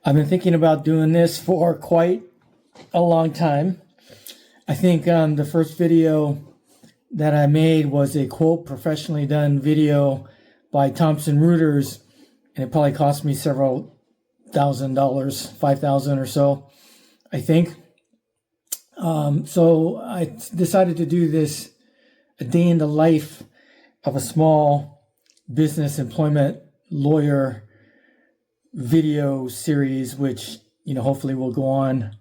I've been thinking about doing this for quite a long time. I think the first video that I made was a quote professionally done video by Thompson Reuters, and it probably cost me several $1,000, $5,000 or so, I think. So I decided to do this a day in the life of a small business employment lawyer video series, which, hopefully will go on,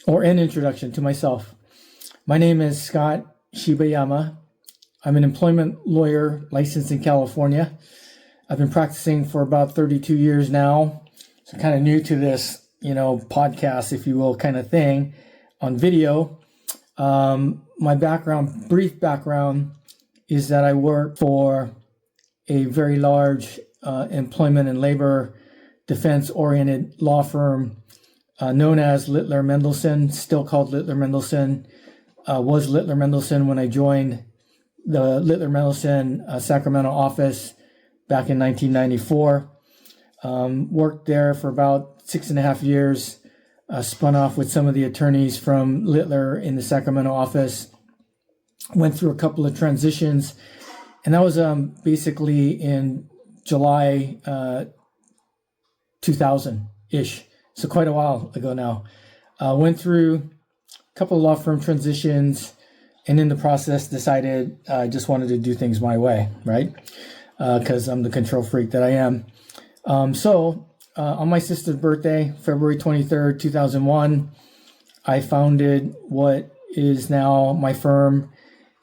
or an introduction to myself. My name is Scott Shibayama. I'm an employment lawyer licensed in California. I've been practicing for about 32 years now. So kind of new to this, podcast, if you will, kind of thing on video. My brief background is that I work for a very large employment and labor defense-oriented law firm known as Littler Mendelson, still called Littler Mendelson. Was Littler Mendelson when I joined the Littler Mendelson Sacramento office back in 1994. Worked there for about 6.5 years. Spun off with some of the attorneys from Littler in the Sacramento office. Went through a couple of transitions, and that was basically in July 2000-ish. So quite a while ago now. Went through a couple of law firm transitions, and in the process decided I just wanted to do things my way, right? Because I'm the control freak that I am. So on my sister's birthday, February 23rd, 2001, I founded what is now my firm,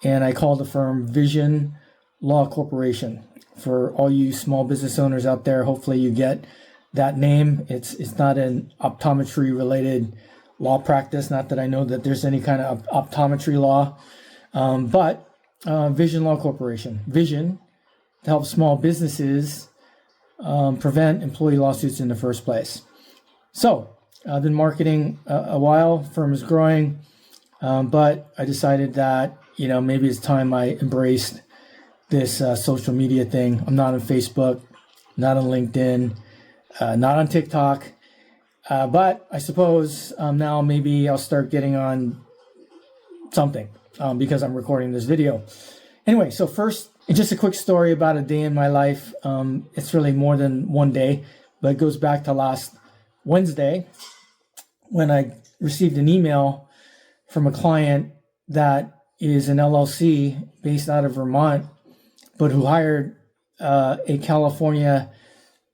and I call the firm Vision Law Corporation. For all you small business owners out there, hopefully you get that name. It's not an optometry related law practice. Not that I know that there's any kind of optometry law, but Vision Law Corporation. Vision to help small businesses prevent employee lawsuits in the first place. So I've been marketing a while. Firm is growing, but I decided that maybe it's time I embraced this social media thing. I'm not on Facebook, not on LinkedIn, not on TikTok, but I suppose now maybe I'll start getting on something because I'm recording this video. Anyway, so first, just a quick story about a day in my life. It's really more than one day, but it goes back to last Wednesday when I received an email from a client that is an LLC based out of Vermont, but who hired a California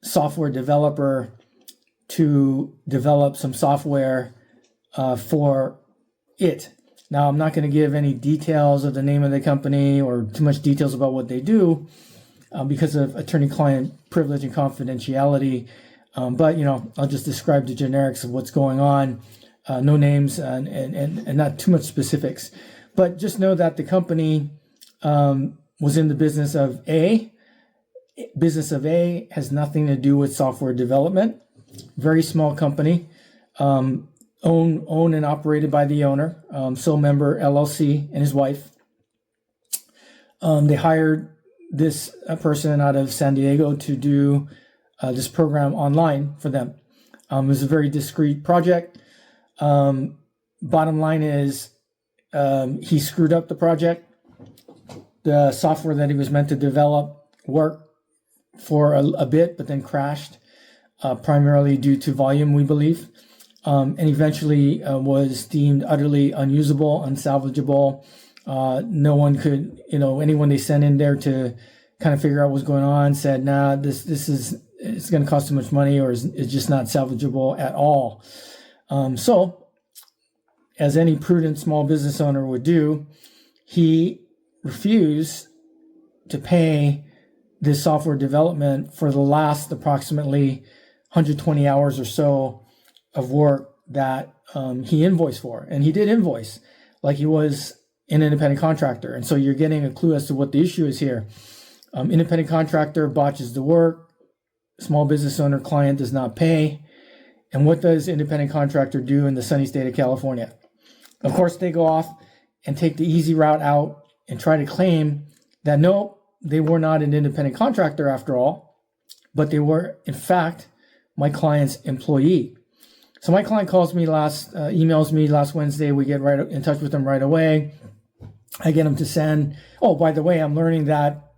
software developer to develop some software for it. Now, I'm not going to give any details of the name of the company or too much details about what they do because of attorney-client privilege and confidentiality. But, I'll just describe the generics of what's going on. No names and not too much specifics. But just know that the company was in the business of A. Business of A has nothing to do with software development. Very small company. Owned and operated by the owner, sole member LLC and his wife. They hired this person out of San Diego to do this program online for them. It was a very discreet project. Bottom line is he screwed up the project. The software that he was meant to develop worked for a bit, but then crashed, primarily due to volume, we believe. And eventually was deemed utterly unusable, unsalvageable. No one could, anyone they sent in there to kind of figure out what's going on said, nah, it's going to cost too much money, or it's just not salvageable at all. So, as any prudent small business owner would do, he refused to pay this software development for the last approximately 120 hours or so of work that he invoiced for. And he did invoice like he was an independent contractor. And so you're getting a clue as to what the issue is here. Independent contractor botches the work. Small business owner client does not pay. And what does independent contractor do in the sunny state of California? Of course, they go off and take the easy route out and try to claim that no, they were not an independent contractor after all, but they were, in fact, my client's employee. So my client calls me emails me last Wednesday. We get right in touch with them right away. I get them to send. Oh, by the way, I'm learning that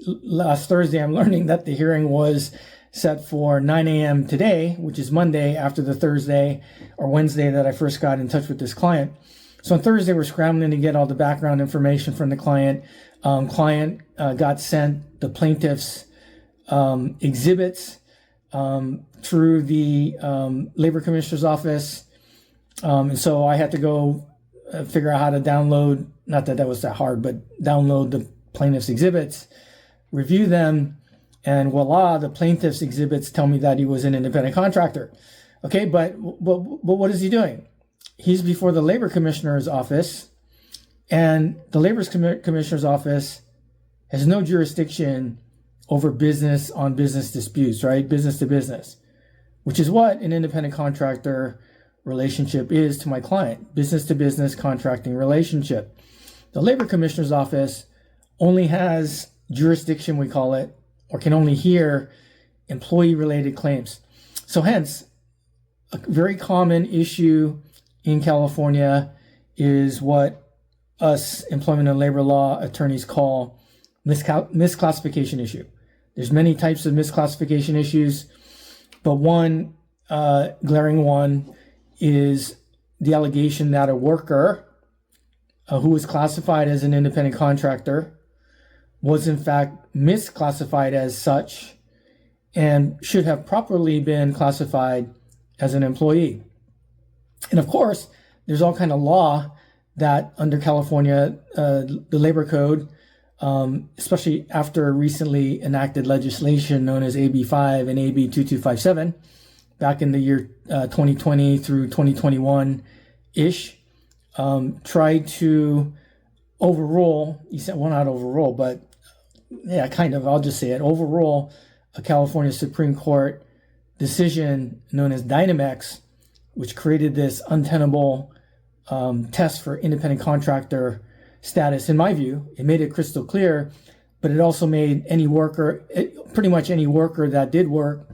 last Thursday, I'm learning that the hearing was set for 9 a.m. today, which is Monday after the Thursday or Wednesday that I first got in touch with this client. So on Thursday, we're scrambling to get all the background information from the client. Client got sent the plaintiff's exhibits through the labor commissioner's office. And so I had to go figure out how to download, not that that was that hard, but download the plaintiff's exhibits, review them, and voila, the plaintiff's exhibits tell me that he was an independent contractor. Okay, but what is he doing? He's before the labor commissioner's office, and the labor commissioner's office has no jurisdiction over business on business disputes, right? Business to business, which is what an independent contractor relationship is to my client, business to business contracting relationship. The labor commissioner's office only has jurisdiction, we call it, or can only hear employee-related claims. So hence, a very common issue in California is what us employment and labor law attorneys call misclassification issue. There's many types of misclassification issues, but one glaring one is the allegation that a worker who was classified as an independent contractor was in fact misclassified as such and should have properly been classified as an employee. And of course, there's all kind of law that under California, the labor code, especially after recently enacted legislation known as AB 5 and AB 2257, back in the year 2020 through 2021-ish, tried to overrule, well, not overrule, but yeah, kind of, I'll just say it, overrule a California Supreme Court decision known as Dynamex, which created this untenable test for independent contractor status. In my view, it made it crystal clear, but it also made any worker, pretty much any worker that did work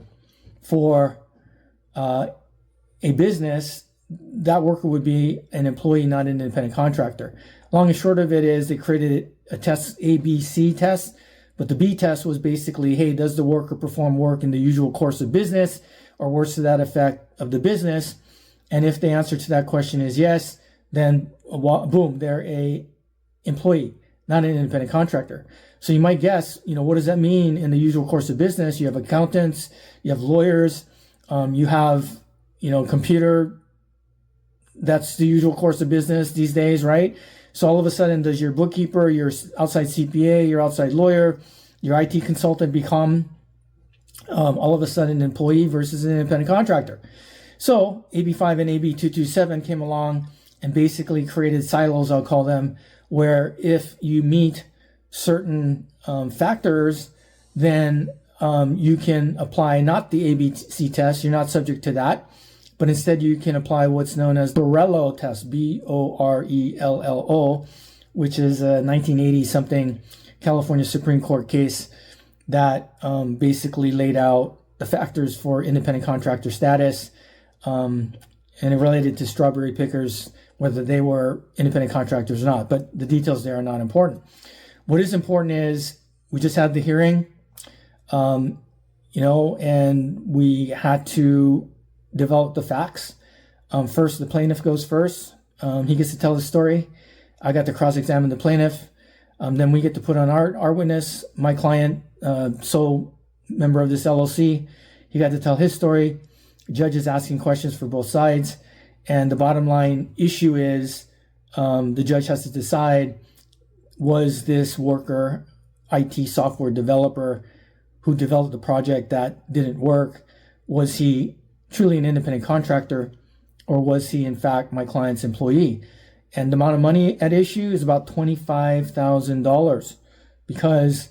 for a business, that worker would be an employee, not an independent contractor. Long and short of it is they created a test, ABC test, but the B test was basically, hey, does the worker perform work in the usual course of business or worse to that effect of the business? And if the answer to that question is yes, then boom, they're a employee, not an independent contractor. So you might guess, what does that mean in the usual course of business? You have accountants, you have lawyers, you have, computer. That's the usual course of business these days, right? So all of a sudden, does your bookkeeper, your outside CPA, your outside lawyer, your IT consultant become all of a sudden an employee versus an independent contractor? So AB5 and AB 227 came along and basically created silos, I'll call them, where if you meet certain factors, then you can apply not the ABC test, you're not subject to that, but instead you can apply what's known as the Borello test, Borello, which is a 1980-something California Supreme Court case that basically laid out the factors for independent contractor status, and it related to strawberry pickers, whether they were independent contractors or not. But the details there are not important. What is important is we just had the hearing, and we had to develop the facts. First, the plaintiff goes first. He gets to tell the story. I got to cross-examine the plaintiff. Then we get to put on our witness, my client, sole member of this LLC. He got to tell his story. The judge is asking questions for both sides. And the bottom line issue is the judge has to decide, was this worker, IT software developer who developed the project that didn't work, was he truly an independent contractor, or was he in fact my client's employee? And the amount of money at issue is about $25,000 because,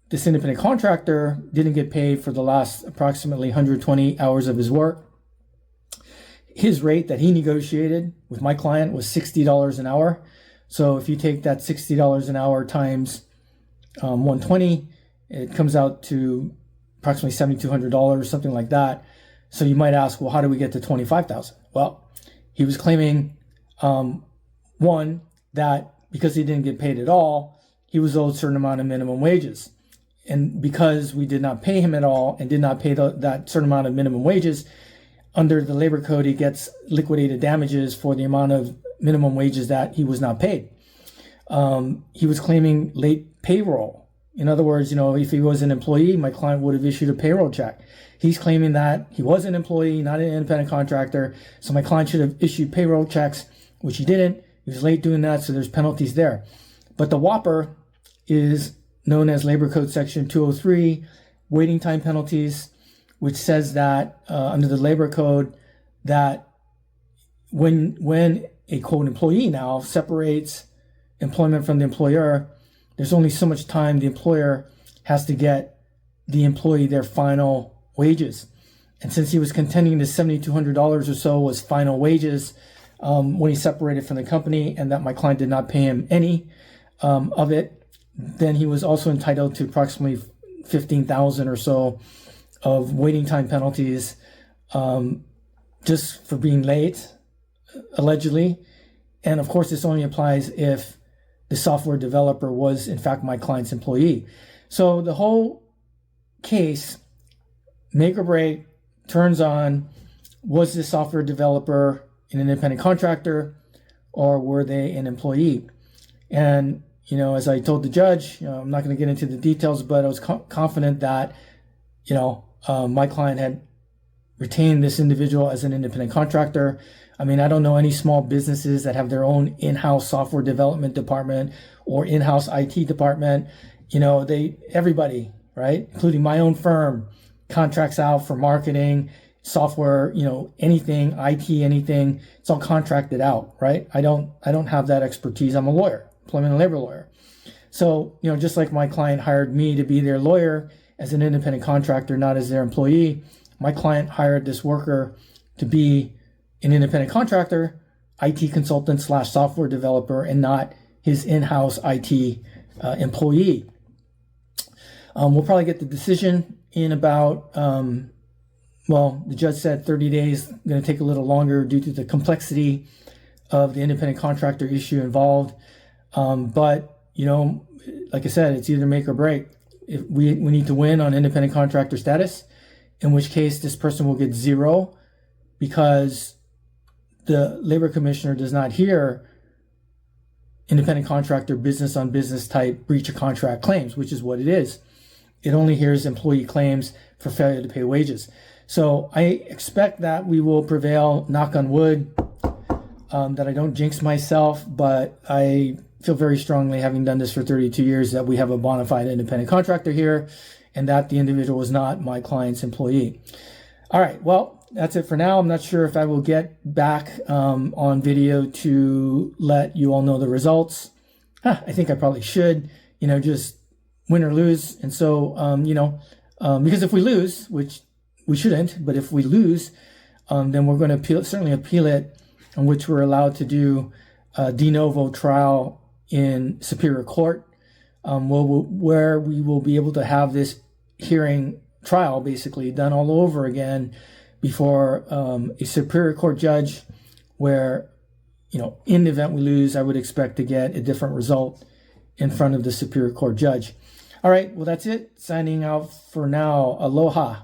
this independent contractor didn't get paid for the last approximately 120 hours of his work. His rate that he negotiated with my client was $60 an hour. So if you take that $60 an hour times 120, it comes out to approximately $7,200, something like that. So you might ask, well, how do we get to 25,000? Well, he was claiming, one, that because he didn't get paid at all, he was owed a certain amount of minimum wages. And because we did not pay him at all and did not pay that certain amount of minimum wages, under the labor code, he gets liquidated damages for the amount of minimum wages that he was not paid. He was claiming late payroll. In other words, if he was an employee, my client would have issued a payroll check. He's claiming that he was an employee, not an independent contractor, so my client should have issued payroll checks, which he didn't. He was late doing that, so there's penalties there. But the whopper is known as Labor Code Section 203, waiting time penalties, which says that under the Labor Code that when a quote employee now separates employment from the employer, there's only so much time the employer has to get the employee their final wages. And since he was contending the $7,200 or so was final wages when he separated from the company, and that my client did not pay him any of it, then he was also entitled to approximately $15,000 or so of waiting time penalties just for being late, allegedly. And of course, this only applies if the software developer was in fact my client's employee. So the whole case, make or break, turns on, was this software developer an independent contractor or were they an employee? And as I told the judge, I'm not going to get into the details, but I was confident that, my client had retained this individual as an independent contractor. I mean, I don't know any small businesses that have their own in-house software development department or in-house IT department. Everybody, right, including my own firm, contracts out for marketing, software, anything, IT, anything. It's all contracted out, right? I don't have that expertise. I'm a lawyer, employment and labor lawyer. So, just like my client hired me to be their lawyer as an independent contractor, not as their employee, my client hired this worker to be an independent contractor, IT consultant / software developer, and not his in-house IT employee. We'll probably get the decision in about, the judge said 30 days, going to take a little longer due to the complexity of the independent contractor issue involved. But, like I said, it's either make or break. If we need to win on independent contractor status, in which case this person will get 0 because the labor commissioner does not hear independent contractor business on business type breach of contract claims, which is what it is. It only hears employee claims for failure to pay wages. So I expect that we will prevail, knock on wood, that I don't jinx myself, but I feel very strongly, having done this for 32 years, that we have a bona fide independent contractor here and that the individual was not my client's employee. All right, well, that's it for now. I'm not sure if I will get back on video to let you all know the results. I think I probably should, just win or lose. And so, because if we lose, which we shouldn't, but if we lose, then we're going to certainly appeal it, on which we're allowed to do a de novo trial in Superior Court, where we will be able to have this hearing trial basically done all over again before a Superior Court judge, where, in the event we lose, I would expect to get a different result in front of the Superior Court judge. All right, well, that's it. Signing out for now. Aloha.